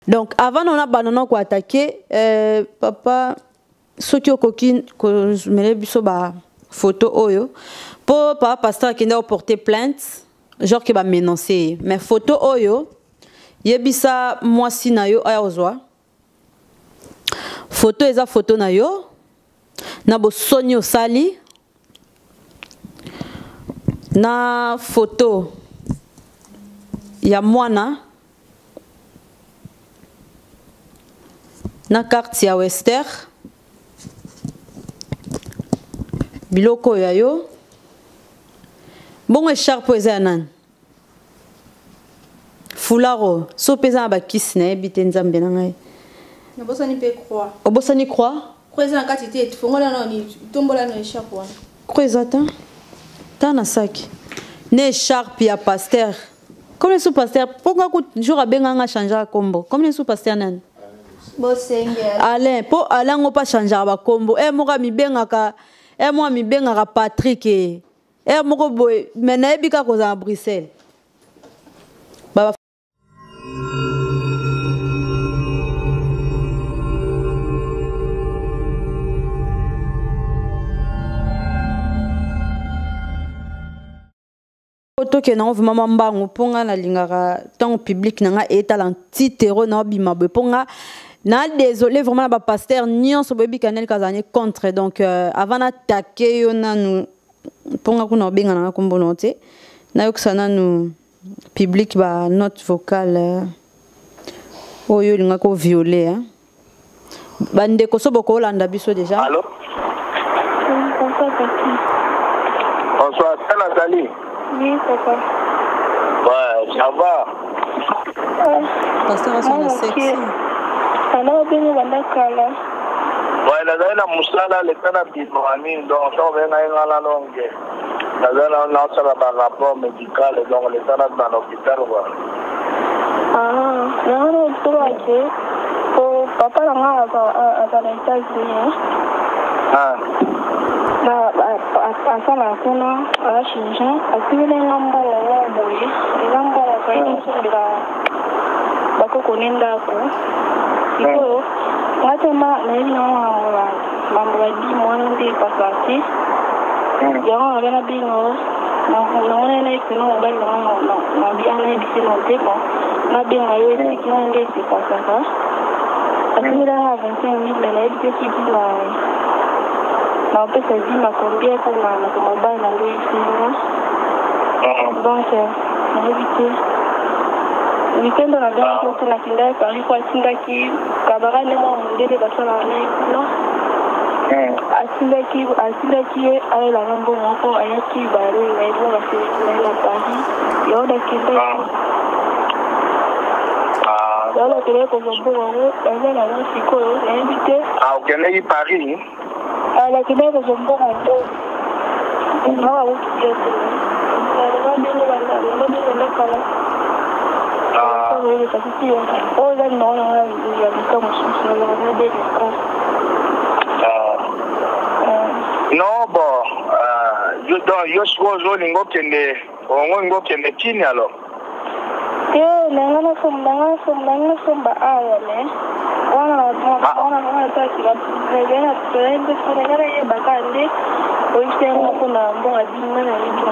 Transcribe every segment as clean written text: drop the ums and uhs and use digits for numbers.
Donc avant on a banana ko attaquer papa soki okoki ko mele biso ba photo oyo pour papa pasteur qui n'a porté plainte genre qui va menacer mais photo oyo yebisa mwasi na yo aya ozwa photo eza photo na yo na bosoni osali na photo ya mwana na carte ya Wester biloko ya yo bongo écharpe eza ya nani fularo so pesa na bakisi na yebi te nzambe na ngai nabosani pe croix obosani croix croix eza na kati te tufongola na ni tombola na écharpe wana croix eza ta na saki ne écharpe ya pasteur comme sous pasteur pourquoi ku jour abenganga changer kombo comme sous pasteur nani bosenge Alain po Alain ngo pas changer ba kombo moka mi bengaka moi mi bengaka Patrick moko boy mais na ebika ko za Bruxelles baba photo ke na vraiment mbango ponga na lingaka temps public nanga eta l'anti-terror na bima be ponga na désolé vraiment na ba pasteur nyonso bobi kanel kazanye contre donc avant attaquer yo nanu ponga kuna benga na kombono te na yoksana nu public ba note vocale oyo linga ko violer bande ko sobo ko landa biso déjà. Allô? Bonsoir, c'est Nathalie. Oui, papa. Ouais, ça va. Pasteur ça sexy. Alors bien bandakala. Ouais, la musala le kana bimani donc ça va na la longue. La ça va rapport médical donc le kana dans l'hôpital quoi. Non, tout va bien. Pour papa là à les États-Unis. À la kuna à Chine, à tous les ngamba la boye, ngamba la kwa ndio bako konenda ko. Iko natema na hivi naona mambo ya dini mwana ndiye pasati. Yango ngana bingo naona na ikono bali na biana hivi sino teko. Na bingo yote kinande sipasaka. Akimira ha 25000 na hivi kitu na pesa zima combien kuna na mobile na ndio isinga. Donc éviter weekend na gana kwa na kinda pari kwa singa ki kabara ne mo ndele basala na no. Asinga ki ala la ngambo ngoko ayaki baro na ibo basi na pari. Yoda kinda Yala kile ko zombo ngo eza na siko éviter. Okende Paris. La kidego zombo ngo no awukiyete na ndio kala oza no ya kama sisi na ndio non bon yo sozo lingo kende ngo kende kini alors nangana somba aya ne wana taki na twende funengana ye bakande oitenga kuna mbonga dinga na hiyo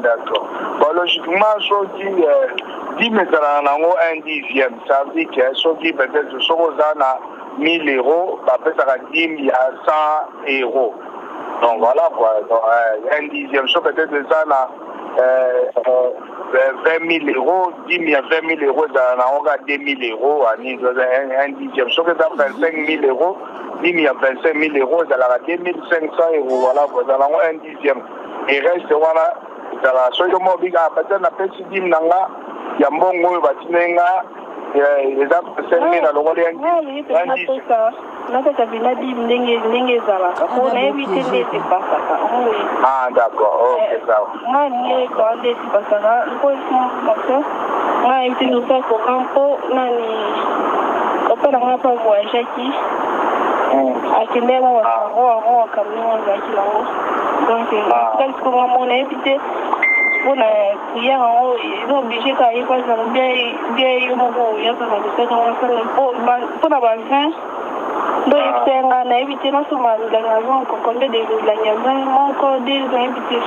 d'accord. Bon, logiquement, ce qui 10 mètres un dixième, ça veut dire que ce qui peut-être 1000 euros, peut-être 10 000 à 100 euros. Donc voilà quoi, donc, un dixième, ce peut-être ça 20 000 euros, 10 000 à 20 000 euros, on a 2 000 euros, un dixième, ce que ça 25 000 euros, 10 000 à 25 000 euros, ça a 2 500 euros, voilà, vous avez un dixième. Et reste, voilà, soki mobiga peut-être na pesi dim nanga ya mbongo batinenga eza semi na longo ya na pesa bina dim ndenge zala ko na evite ndete pasaka d'accord OK sawa ngani ko ndete pasaka ko simo na evite no sa ko campo nani opera ngapa voyage ki akende mo wa kamino za kilo donc quel comment on évite pour la prière en haut, ils sont obligés quand ils passent dans bien, il y a pour la vaccin. Donc, on a évité non seulement la raison, qu'on connaît des encore des invités.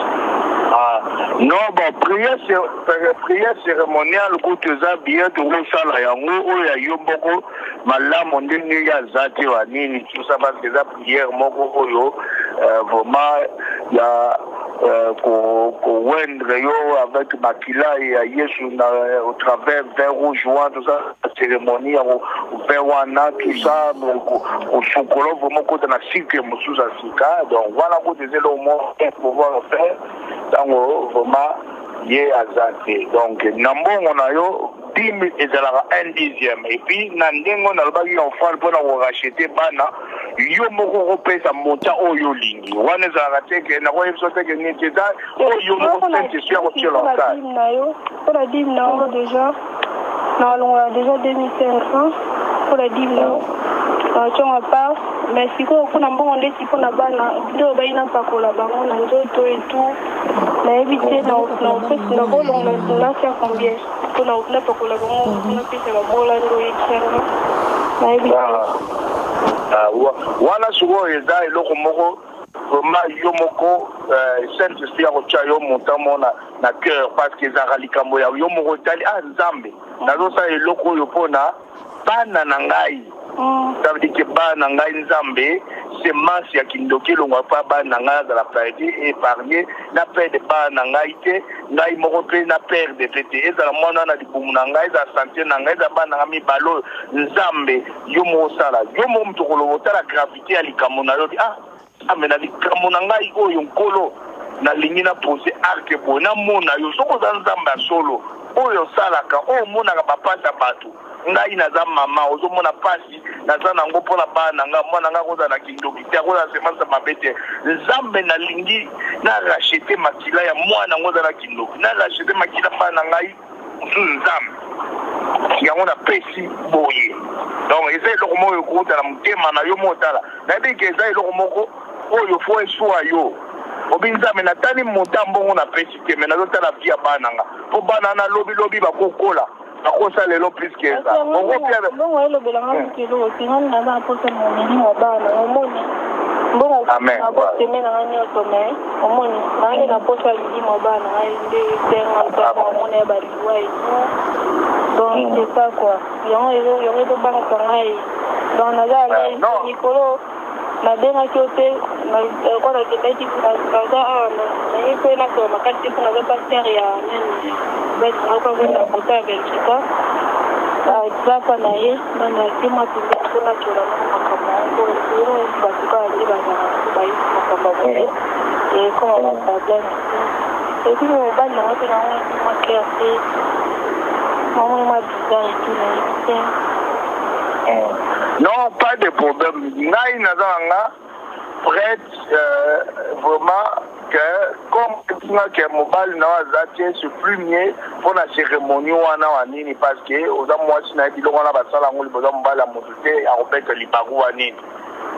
Non, bon, prière cérémoniale, quand tu as bien de Rosala, il y a eu beaucoup, malam, on dit, il y a Zati, tout ça, parce que la prière, vraiment, il y a avec Makila et Yesu au travers vers rouge, tout ça, la cérémonie, vers Wana, tout ça, au chocolat, vraiment, quand on a cycle, donc voilà, vous disiez le mot pour pouvoir faire, donc vraiment, il y a Zati. Donc, Nambo, on a eu 10 000 et un dixième. Et puis, Nandengo, on a eu un fan pour racheter Bana. Yo moko kopesa monta oyo lingi wana za teke na ko yebso teke ni teta oyo moko sente sur ko tshela ka pour la dîme na déjà na longa déjà 2500 pour la dîme na chonga pas mais siko kuna mbongo ndeti pona bana ndio baina pakola bango na nzoto et tout na éviter na bolonga na sia combien kuna na pakola bango na pesa la bola ndio ikera na éviter wana suko eza eloko moko vraiment yo moko saint esprit ya kotia yo montamo na cœur parce que ezaka likambo ya yo moko tali nzambe nazosala eloko oyo mpona bana na ngai ça veut dire que bana na ngai nzambe semence ya kindoki elongwa mpa bana na ngai azala perdi épargné na perde bana na ngai te ngai moko mpe na perde te te ezala mwana na libumu na ngai ezala santé na ngai ezala bana na ngai mibale oyo nzambe yo moko osala yo moko moto koloba otala gravité ya likambo na yo nzambe na likambo na ngai oyo nkolo nalingi na pose arke boye namona yo soki oza nzambe ya solo oyo osalaka oyo omonaka bapasa bato ngai naza mama ozomona pasi naza nango mpona bana nga mwana nga kozala na kindoki te akozala semence mabe te nzambe nalingi na rachete makila ya mwana ngo oza na kindoki na rachete makila bana ngai mosusu nzambe yango napesi boye donc eza eloko moko oyo kokotala motema na yo motala nayebi ke eza eloko moko oyo fo eswa yo obi nzambe natali mota mbongo napesi te me nazotala vi ya bana nga mpo bana na lobilobi bakokola akosa lelo plus que ça bongo elobela nga kilo singani naza aposa monini wa bana omoni bongo aboteme na nga nyonso me omoni nange naposa lili mwa bana ngai nde senga ntango omona ya baliwa et tout donc c'est ça quoi yango ezobangaka ngai donc naza ngai likolo nabengaki yo te kwa nakendaki naza awa naye mpe nakola makati te mpo naza paster ya nini akwenda kota ya belgica zapa na ye nanaki mapinga mpo nakola makambo yango batuka ali bazala bayisi makambo boye ekoma baproblème epuis mobali nango mpe nango makea te mamoi mwa bizarre etu nayebi te non, pas de problème. Ngai nazanga prête vraiment que comme que mobile na wazati c'est plus mieux pour la cérémonie wana wanini parce que oza mwasi na biloko na basala ngoli boza mobile motuté a repete libaru wanini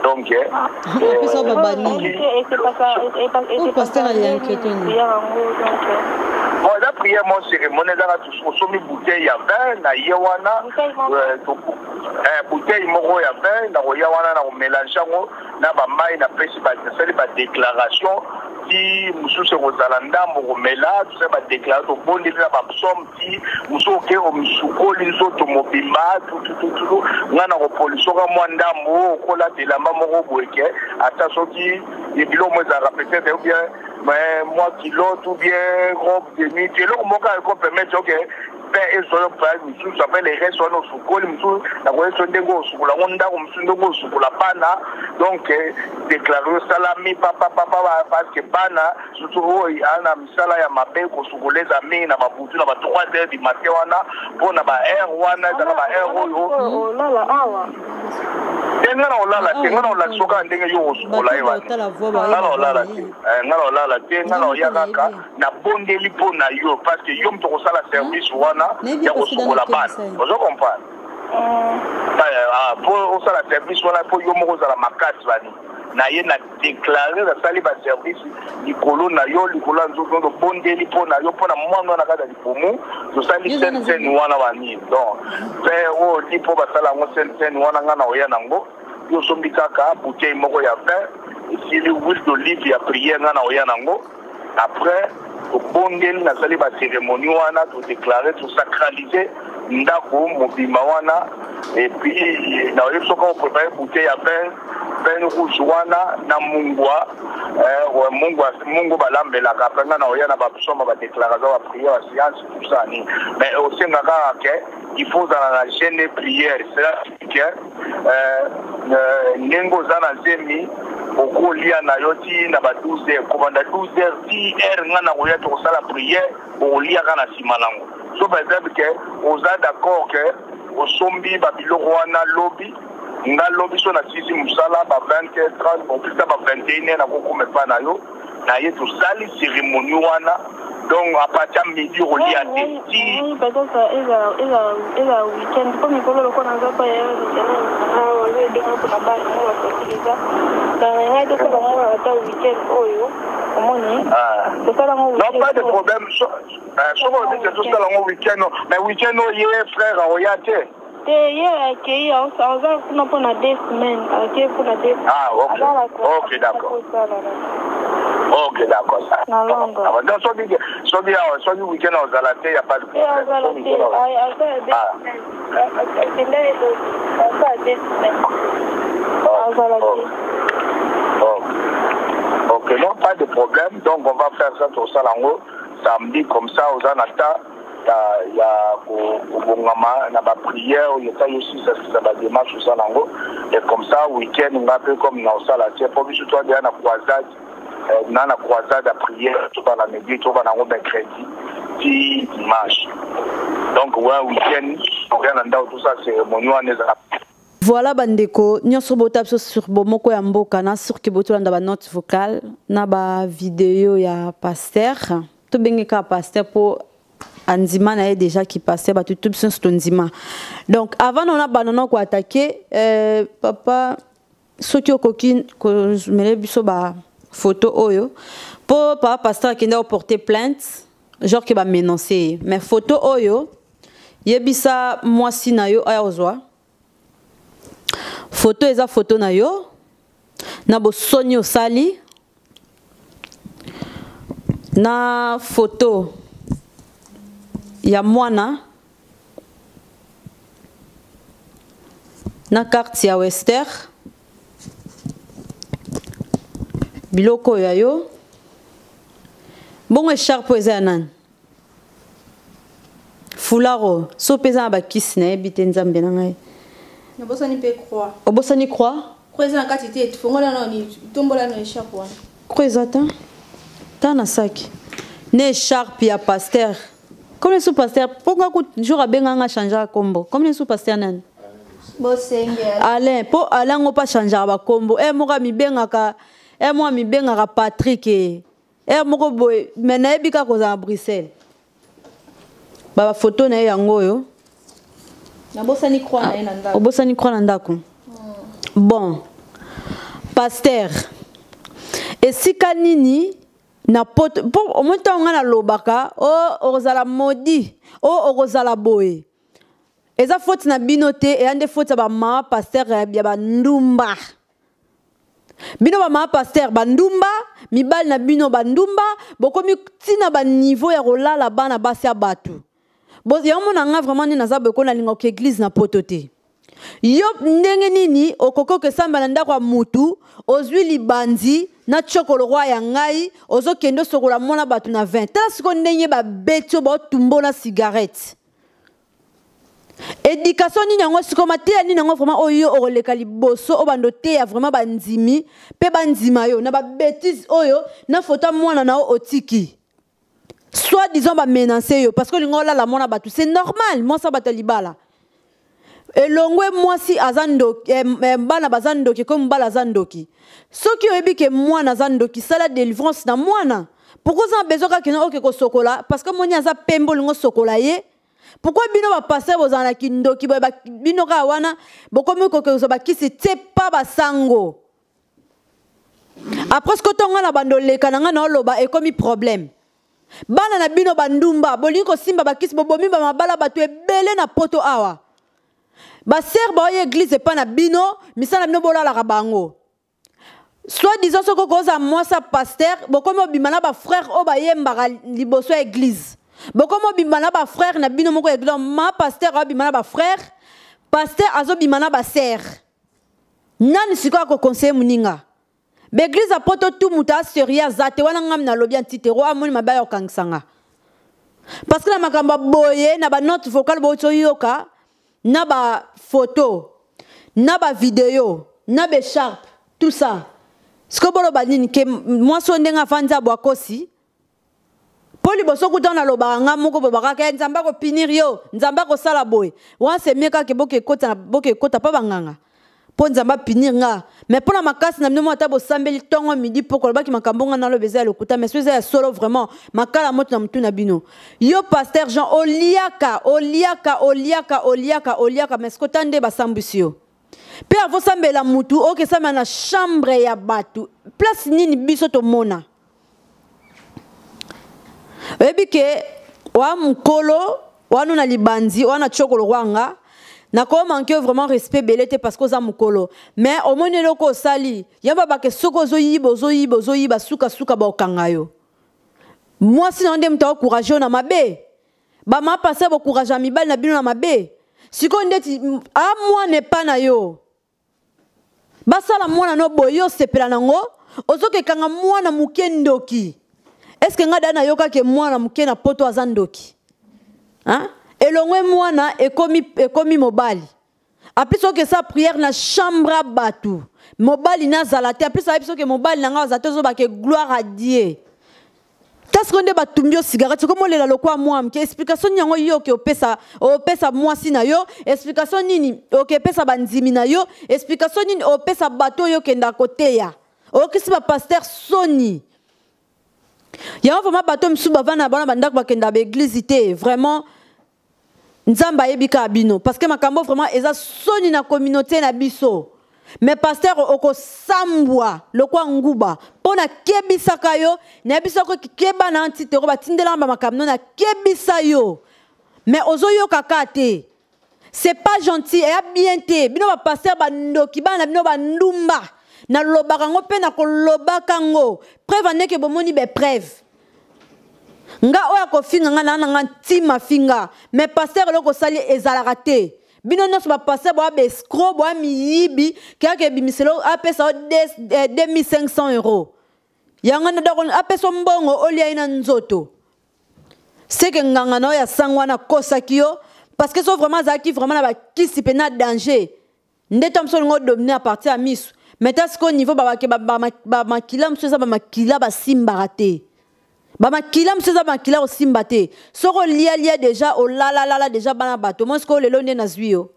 donc ça va bani et pasteur ali inquiété bon la prière mon cérémonie là tout somi bouteille ya vin na yewana bouteille moko ya vin na roya wana na mélange ngo na ba mai na pesi ba sali ba déclaration ti mususu kozala ndambo komela tout ça ba déclarer to bondi na ba psom ti mususu ke o misukoli nzoto mobimba tout ngana ko poliso ka mwa ndambo kola delamba moko boeke ata soki ebilo mo za peut-être ou bien mais moi kilo tout bien robe de nuit et le moka ko permettre que et sur le plan nous s'appelle les restes nos sukoli mtu na kwa hiyo ndengo sukula ngonda ko mtu ndengo sukula pana donc déclarer salami papa parce que bana surtout oi ana misala ya mabe ko sukoleza mingi na babutu na ba 3h du matin wana pona ba air wana na ba air oyo lala awa ngana olala te ngana olala soka ndenge yo osukola ewa ngana olala te ngana olala te ngana oyakaka na bondeli po na yo parce que yo mto kosala service wana ya kosukola bana ozo comprendre po osala service wana po yo moko ozala makasi bani na ye na déclarer la sali ba service likolo na yo likolo nzoto bondeli pona yo pona mwana na kata lipomu to sali sen wana wani donc pe o lipo ba sala ngo sen wana ngana oya nango yo sombi kaka bouteille moko ya vin et si l'huile d'olive ya prière ngana oya nango après au bondeli na sali ba cérémonie wana to déclarer to sacraliser ndako mobima wana et puis na yo soko préparer bouteille ya vin rouge wana na mungwa mungu balambela kapanga na oya na ba soma ba déclaration ba prière ba science tout ça ni mais au sengaka ke il faut dans la chaîne prière c'est que nengo zana zemi okolia na yoti na ba 12h komanda 12h 10h ngana oya to sala prière olia kana simanango so par exemple que oza d'accord que osombi ba biloko wana lobby nga lobby so na sisi musala ba 20h30 bon plus ba 21h na kokome pa na yo na ye to sali cérémonie wana donc à partir midi au lit à testi parce que ça est la week-end comme il faut le connaître pas hier le de pour la base on va faire ça dans les de ça on va week-end oyo c'est ça non pas de problème so on dit que tout ça le week-end mais week-end hier frère oyate hier qui on va pour na 2 semaines pour na 2 ok d'accord. Ok, d'accord. Donc, soit du week-end aux Alatés, il n'y a pas de problème. Ok, non, pas de problème. Donc, on va faire ça au Salango, samedi, comme ça, aux Anata. Il y a la prière, il y a aussi ça démarche au Salango. Et comme ça, week-end, on va un peu comme dans le Salaté. Pour que toi, il y a une croisade. Dans la croisade à prière, tout va la midi, tout va dans mercredi, dimanche. Donc, ouais, week-end, on vient dans tout ça, cérémonie, on est à. Voilà bandeko nyonso botap sur bomoko ya mboka na sur ke botolanda ba note vocale na ba vidéo ya pasteur to bengeka pasteur po andima na déjà qui passait ba tout sur ndima. Donc avant on a banana ko attaquer papa soki okoki ko mele biso ba photo oyo pour papa pasteur qui n'a porté plainte genre qui va menacer mais photo oyo yebisa mwasi na yo aya ozwa photo eza photo na yo na bosoni osali na photo ya mwana na carte ya Wester biloko ya yo bongo écharpe eza ya nani fularo so peza na bakisi na yebi te nzambe na ngai Obosani pe croix. Obosani croix? Croix eza na kati te fongola na ni tombola na écharpe wana. Croix eza ta na sac. Ne écharpe ya pasteur. Comme le sous-pasteur, pourquoi jour a benga changer combo? Comme le sous-pasteur nani? Bosenge. Alain, pour Alain on pas changer ba combo. Moka mi benga ka moi mi benga ka Patrick moko boy mais na ebika ko za Bruxelles. Ba photo na yango yo. Obosani croix na ndako. Obosani croix na ndako. Bon. Pasteur. Et si kanini na pot pour au moins nga na lobaka ozala modi ozala boye. Eza faute na binote et ande faute ba ma pasteur ya ba ndumba. Bino ba ma pasteur ba ndumba, mibali na bino ba ndumba, bokomi tina ba niveau ya rolala bana basi ya batu. Bon, il y a un moment vraiment ni naza beko na linga église na potote. Yo ndenge nini okoko ke samba na ndako mutu ozwi libandi na chokolo roi ya ngai ozo kendo sokola mona batu na 20. Tala siko ndenge ba beto ba tumbo na cigarette. Éducation ni nango siko matia ni nango vraiment oyo oroleka liboso obando te ya vraiment bandimi pe bandima yo na ba bêtise oyo na photo mwana na otiki. Soit disons ba menacer yo parce que lingola la mona batu c'est normal moi ça bata libala et longwe moi si azandoki bana bazandoki comme bala zandoki soki oyebi ke mwana zandoki sala délivrance na mwana pourquoi ça besoin ka kino oke ko sokola parce que moni aza pembo lingo sokola ye pourquoi bino ba passer bozana kindoki bino ka wana bokomi ko ke zo ba kisi te pa basango après ce que tonga na bandole kananga na loba e komi problème bana na bino bandumba bolingo simba bakisi bobomi ba mabala batu ebele na poto awa ba ser ba église pa na bino misala bino bolala ka bango soit disant ce que koza moi sa pasteur bokomo bimana ba frère o ba yemba liboso église bokomo bimana ba frère na bino moko église ma pasteur o bimana ba frère pasteur azo bimana ba ser nani siko ko conseiller muninga l'église a poto tout muta seria zate wana ngam na lobi antitero amoni mabaya okangsanga parce que la makamba boye na ba note vocale bo yoka na ba photo na ba vidéo na ba sharp tout ça ce que bolo banini ke moi so ndenga fanza bwakosi poli boso kutana loba nga moko bobaka ke nzamba ko pinir yo nzamba ko sala boye wa se mieka ke boke kota pa banganga po nzamba pinir nga mais pour la makasi na mino ata bo sambeli tongo midi poko ba ki makambonga na lo beza lokuta mais c'est solo vraiment makala moto na mtu na bino yo pasteur Jean oliaka mais skotande ba sambusio pe avo sambela mutu oke sama na chambre ya batu place nini biso to mona ebike wa mkolo wana na libanzi wana chokolo wanga na ko manque vraiment respect belete parce que za mukolo mais au moins loko sali yamba ba ke soko zoyiba suka ba okangayo moi si ndem ta courageux na mabe ba ma passer ba courage amibal na bino na mabe siko ndeti a moi ne pas na yo ba sala mwana no boyo sepela nango ozoke kanga mwana mukendoki est-ce que ngada na yoka ke mwana mukena poto azandoki hein elongwe mwana ekomi mobali apiso ke sa prière na chambre batu mobali na zalate apiso apiso ke mobali nanga zate zo ba ke gloire à Dieu tas konde batumbio cigarette comme lela lokwa moi ke explication nyango yo ke opesa moi sina yo explication nini oke pesa banzimi na yo explication nini opesa bato yo ke ndakote ya okisi ba pasteur Sony ya vraiment bato msuba vana bana bandako bakenda ba église té vraiment nzamba yebika bino parce que makambo vraiment eza soni na communauté na biso mais pasteur oko sambwa lokwa nguba pona kebisaka yo na biso ko keba na antitero batindela ba makamno na kebisa yo mais ozoyo kakate c'est pas gentil et bien té bino ba pasteur ba ndoki bana bino ba ndumba na lobaka ngo pe na ko lobaka ngo preuve ndeke bomoni be preuve nga oya ko finga nga na ntima finga mais pasteur loko sali ezalaka te bino nyonso ba pasteur bo be escroc bo miyibi ke bimiselo apesa 2500 €. Yanga na dako apesa mbongo olia ina nzoto seke nganga no ya sangwa na kosaki yo parce que so vraiment zaki vraiment na ba kisi pe na danger ndeto mso ngo dominer à partir à misu mais est-ce qu'au niveau ba makila mso za ba makila ba simba raté ba makila mso za ba makila o simba te soko lia déjà o la déjà bana bato moi ce que lelo ne nazwio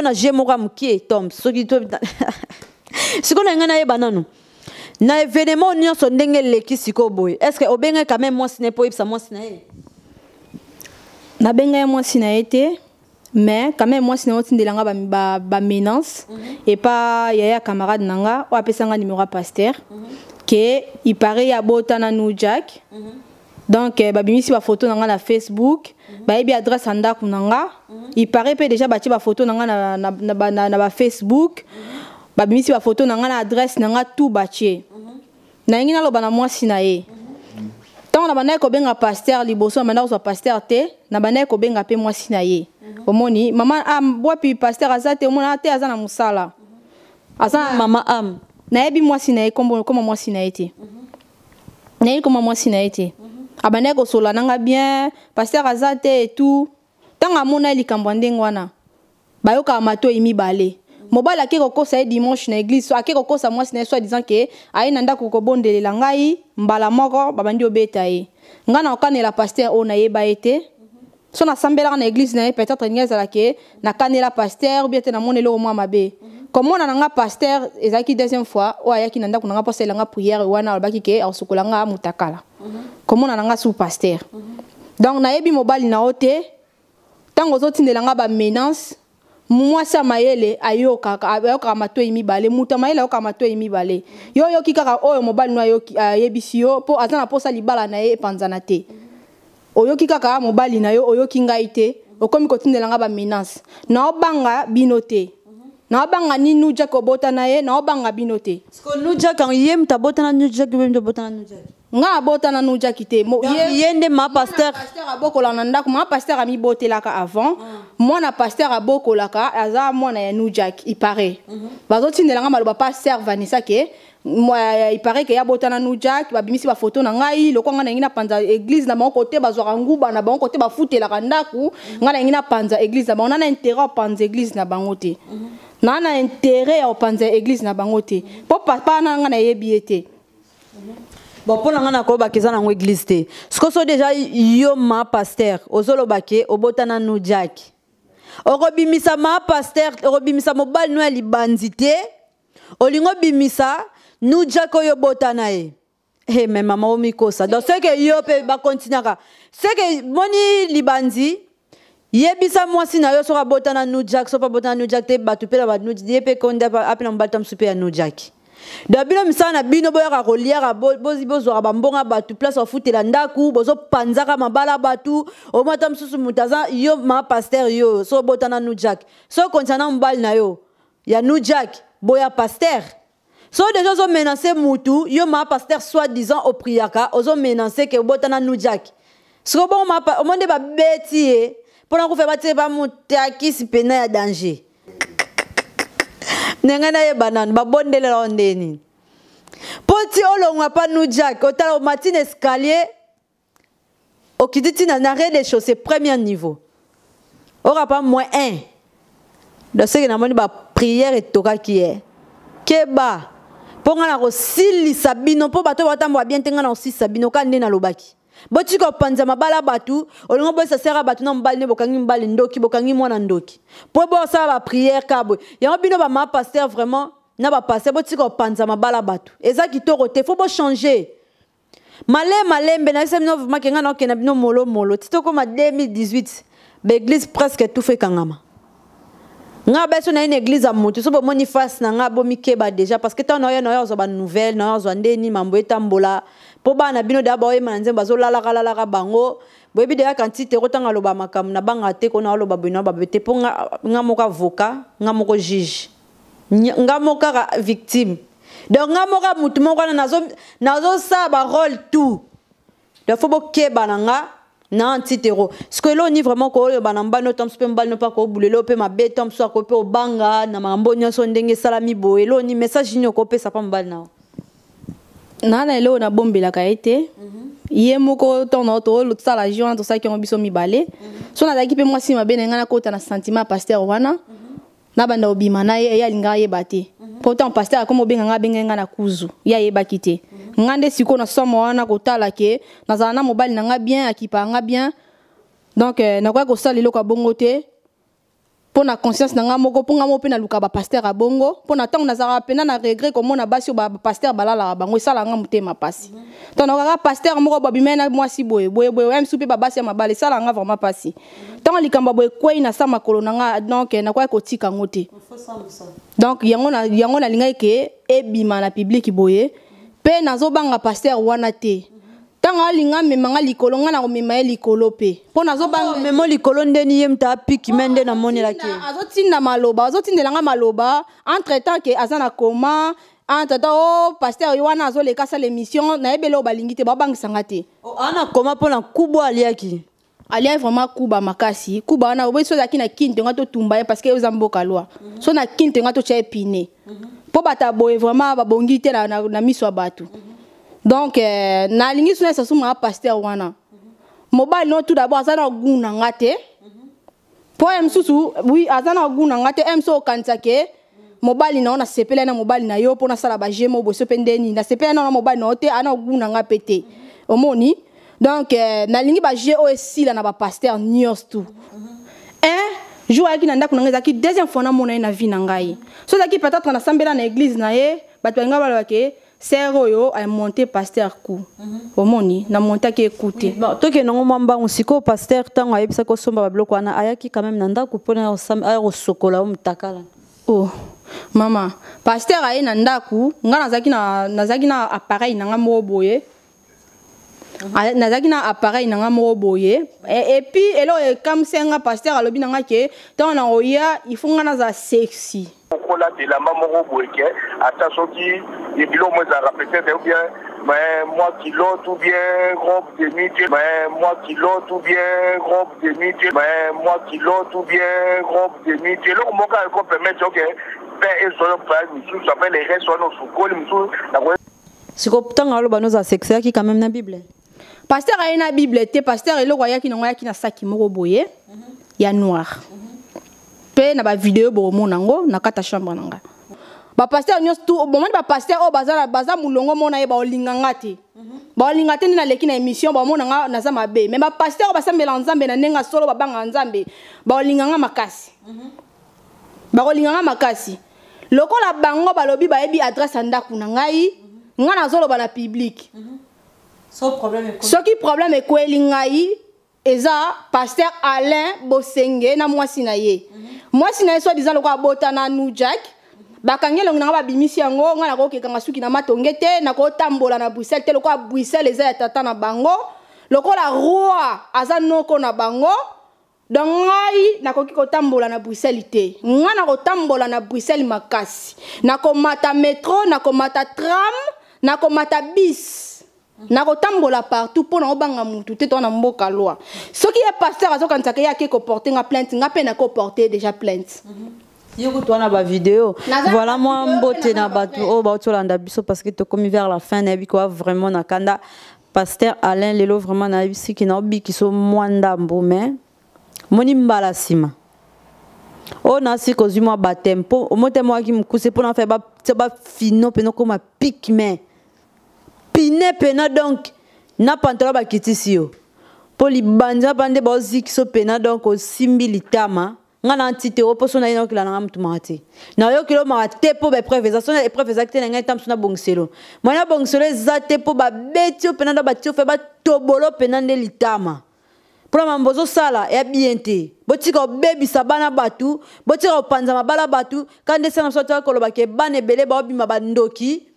na jemoka mkie tom soki to siko na ngana ye banano na événement nyonso ndenge leki siko boy est-ce que obenga quand même moi ce n'est pas ça moi ce n'est na benga moi ce n'est été mais quand même moi ce n'est pas ndelanga ba menace et pas yaya camarade nanga o apesanga numéro pasteur que il paraît ya botana nou Jack donc babimisi ba photo nanga na Facebook ba ebi adresse anda kunanga il paraît pe déjà bati ba photo nanga na ba Facebook babimisi ba photo nanga na adresse nanga tout bati na ngina lo bana moi sinae tant na bana ko benga pasteur liboso manda ko pasteur te na bana ko benga pe moi sinae omoni mama am boapi pasteur azate omona te azana musala asa mama am na ebi moi sinae comme moi sinae te na ebi comme moi sinae te abane ko sola nanga bien pasteur azate et tout tanga mona likambo ndengwana bayoka mato imi balé mobala ke kokosa dimanche na église so ake kokosa moi sinae so disant que aina ndako ko bondelela ngai mbala moko babandi obeta ye ngana okanela pasteur ona yeba ete so na sambela na église na peut-être ngeza ke na kanela pasteur bien te na monelo moi mabe comment na nga pasteur ezaki deuxième fois o ayaki na ndako nga passer langa prière wana albaki ke ausukolanga mutakala comment na nga sous pasteur donc na yebi mobali na ote tango zotindelanga ba menace mwasi mayele ayoka matoi mibale muta mayele ayoka matoi mibale yo yoki kaka oyo mobali no yoki yebisi yo po azana posa libala na ye panzana te oyoki kaka mobali na yo oyoki ngai te okomi kotindela nga ba menace na obanga binote na obanga ni nuja ko bota na ye na obanga binote sko nuja kan yem ta bota na nuja ke bem bota na nuja nga bota na nuja kite mo yende ma pasteur abokola na ndako ma pasteur ami botelaka avant moi na pasteur abokolaka aza mwana ya nuja il paraît bazotindela nga maloba pasteur Vanessa ke moi il paraît que ya bota na nuja ba bimisi ba photo na ngai loko nga na ngina panza église na bango côté bazwa nguba na bango côté ba futela ka ndako nga na ngina panza église na bango na intérêt panza église na bango te na intérêt ya panza église na bango te po papa na nga na yebiete. Bon, pour l'angana ko bakeza na église te. Sko déjà yo ma pasteur ozolo bake obotana no jack. Orobimisa ma pasteur, orobimisa mobile no libandité. Olingo bimisa no jack yo botana e. Eh mais maman omikosa. Donc c'est que yo pe ba continuera. C'est que moni libandi yebisa mwasi na yo sora botana no jack, so pa botana no jack te batu pe la ba no yepe konda apena mbaltam super no jack. Dabino misana bino boya roliera bozi bozo bambonga batu place au futela ndaku bozo panzaka mabala batu o mata msusu mutaza yo ma pasteur yo so botana nu jack so kontana mbali na yo ya nu jack boya pasteur so déjà zo menacer mutu yo ma pasteur soi-disant au priaka ozo menacer que botana nu jack so bon ma o monde ba beti pona ko fe batie ba mutaki sipena ya danger. Nengana ye banane ba bondele la ondeni poti olongwa pa nu jack otala au matin escalier okiditi na rez-de-chaussée premier niveau aura pas moins 1 de ce que na moni ba prière et toka qui est keba ponga na ko sili sabino po bato batambo bien tenga na sili sabino kande na lobaki boti ko panza mabala batu olingo bo sera batu na mbali ne bokangi mbali ndoki bokangi mwana ndoki po bo sa ba prière kabo ya bino ba ma pasteur vraiment na ba pasteur boti ko panza mabala batu eza kitoko te faut bo changer malembe na semino makenga na okena bino molo tito ko ma 2018 ba église presque tout fait kangama nga beso na une église à mutu so bo moni face na nga bo mikeba déjà parce que tant na yo zo ba nouvelle na yo zo ndeni mambo etambola po bana bino d'abord emanze bazo lala bango boyebi de quantité rotanga loba makam na banga te kona loba bino ba bete po nga moka avocat nga moko juge nga moka victime donc nga moka mutu moko nazo sa ba rôle tout de faut bo keba na nga na antitero ce que l'on ni vraiment ko banamba no tom pe mbal no pa ko bulelo pe mabe tom so ko pe obanga na mambo nyoso ndenge salami boye lo ni message ni ko pe sa pa mbal na na elo na bombela ka ete ye moko tono to lo tsala joint to sa ki on biso mibale so na daki pe moi si mabe na kota na sentiment pasteur wana na banda obima na ye ya linga ye bate pourtant pasteur comme obenga nga benga na kuzu ya ye bakite ngande siko na somo wana kotala ke na zana mobali na nga bien akipa nga bien donc na kwa ko sala loko bongo te pour na conscience na nga moko pour nga mo pe na luka ba pasteur a bongo pour na tang na zara pena na regret comme na basi ba pasteur balala bango sala nga mutema pasi to na ka pasteur moko ba bimena moi si boye em soupe ba basi ma bale sala nga vraiment pasi tant likamba boye kwei na sama kolo na nga donc na kwa ko tika ngote donc yango na linga ke ebima na public boye pe nazo banga pasteur wana te tanga linga memanga likolo nga na komema likolo pe po nazo banga memo likolo ndeni yemta piki mende na monela ke azotinda maloba azotindela nga maloba entre temps que azana koma entre temps pasteur wana azoleka sa l'émission na ebelo balingi te ba bangisa ngate ana koma pona kubwa aliaki alia vraiment kuba makasi kuba wana obeso zaki na kinte ngato tumba parce que ozamboka loi so na kinte ngato cha epine po bata boye vraiment ba bongi te na miso batu. Donc na lingi suna sa suma pasteur wana mobile no tout d'abord azana guna ngate po msusu oui azana guna ngate mso kanza ke mobile na ona sepela na mobile na yo pona sala ba jemo bo sependeni na sepela na mobile no te ana guna ngapete omoni donc na lingi ba je aussi la na ba pasteur nyos tout jour aki na ndako ngeza ki deuxième fois na mona na vie na ngai so zaki peut-être na sambela na église na ye bato nga balwa ke Seroyo a monté pasteur coup. Omoni na monté qui écouter. Bon, toi qui non mamba on siko pasteur tango ayebisa ko somba babloko wana ayaki quand même nanda ko pona au sokola umtakala. Oh mama, pasteur aye na ndaku, nga nazaki na appareil na nga moboye. Nazaki na appareil na nga moboye. Et puis elo comme senga pasteur alobi na nga ke tant na oya il faut nga na sexy. Pourquoi de la maman Roboeke, à ta sortie, les bilans, moi, ça répétait bien, mais moi qui l'autre ou bien robe de nuit, mais moi qui l'autre ou bien robe de nuit, mais moi qui l'autre ou bien robe de nuit. Et là, mon gars, il permet, ok, père et son père, nous s'appelle les restes, nous sommes Si vous avez nous a sexé qui quand même na Bible. Pasteur a une Bible, pasteur et le roi qui n'a qui na saki moroboye, ya noir. Pe na ba vidéo bo monango na kata chambre nanga ba pasteur nyos tout bon ba pasteur o baza mulongo mona ye ba olinganga te ba olingate ni na leki na émission ba monanga na za mabe mais ba pasteur ba sambela nzambe na nenga solo ba banga nzambe ba olinganga makasi ba olinganga makasi lokola bango balobi ba yebi adresse ndaku na ngai nga na zolo ba na public so problème e ko elingai eza pasteur Alain Bosenge na mwasi na ye mwasi na ye so disant lokwa bota na New Jack bakangelo nga ba bimisi yango nga na ko kekanga suki na matongete na ko tambola na Bruxelles te lokwa Bruxelles eza ya tata na bango lokola roi aza noko na bango donc ngai na ko ki ko tambola na Bruxelles te nga na ko tambola na Bruxelles makasi na ko mata métro na ko mata tram na ko mata bis na kotambola partout pour na obanga mutu te to na mboka loi ce qui est pasteur azo kanisa ke ya ke ko porter nga plainte nga pe na ko porter déjà plainte yoko to na ba vidéo voilà moi mbote na batu o ba otolanda biso parce que to komi vers la fin na biko vraiment na kanda pasteur Alain lelo vraiment na bisi ki na obi ki so mwanda mbome moni mbala sima o na si ko zuma ba tempo o mote moi ki mkuse pour na faire ba fino pe no ko ma pique mais Pine pena donc na pantalon ba kitisi yo poli banja bande ba zik so pena donc o simbilitama nga na antite o poso na ino kila na mtu mate na yo kilo ma te po be prévisation et prévisation na ngai tamsuna bongselo mwana bongselo za te po ba betio pena do ba tio fe ba tobolo pena nde litama pour mambozo sala ya bienté botika baby sabana batu botika panza mabala batu kande sena sota ko loba ke bane bele ba obima bandoki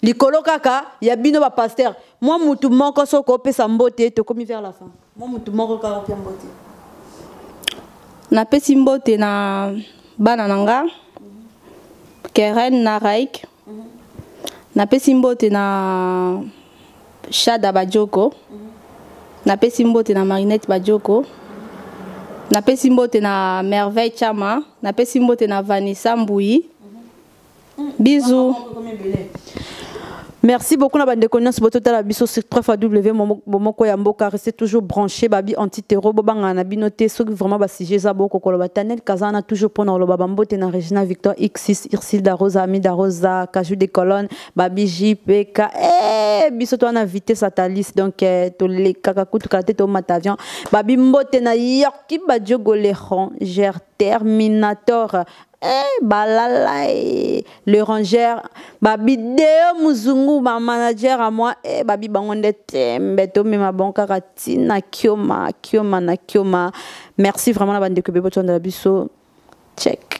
Likolo kaka ya bino ba pasteur moi mutu moko soko pesa mbote to komi vers la fin moi mutu moko ka ko mbote na pesi mbote na bana nanga Keren na Raik na pesi mbote na Shada Bajoko na pesi mbote na Marinette Bajoko na pesi mbote na Merveille Chama na pesi mbote na Vanessa Mbouyi bisous. Merci beaucoup na bande connaissance boto tala biso sur www.momoko ya mboka restez toujours branché babi anti-terror bobanga na binoté ceux qui vraiment ba sujet za boko ko loba Tanel Kazana toujours pour na loba bambote na Regina Victor X6 Irsilda Rosa Amida Rosa Kaju de Colonne babi JPK biso to na vitesse satalis donc to le kakakutu kate to matavion babi mbote na Yorki badjogo leron ger Terminator balala le rangeur babi deo muzungu ma manager à moi babi bangonde tembe to me ma banka katina kioma na kioma merci vraiment la bande de Kebebo de la biso check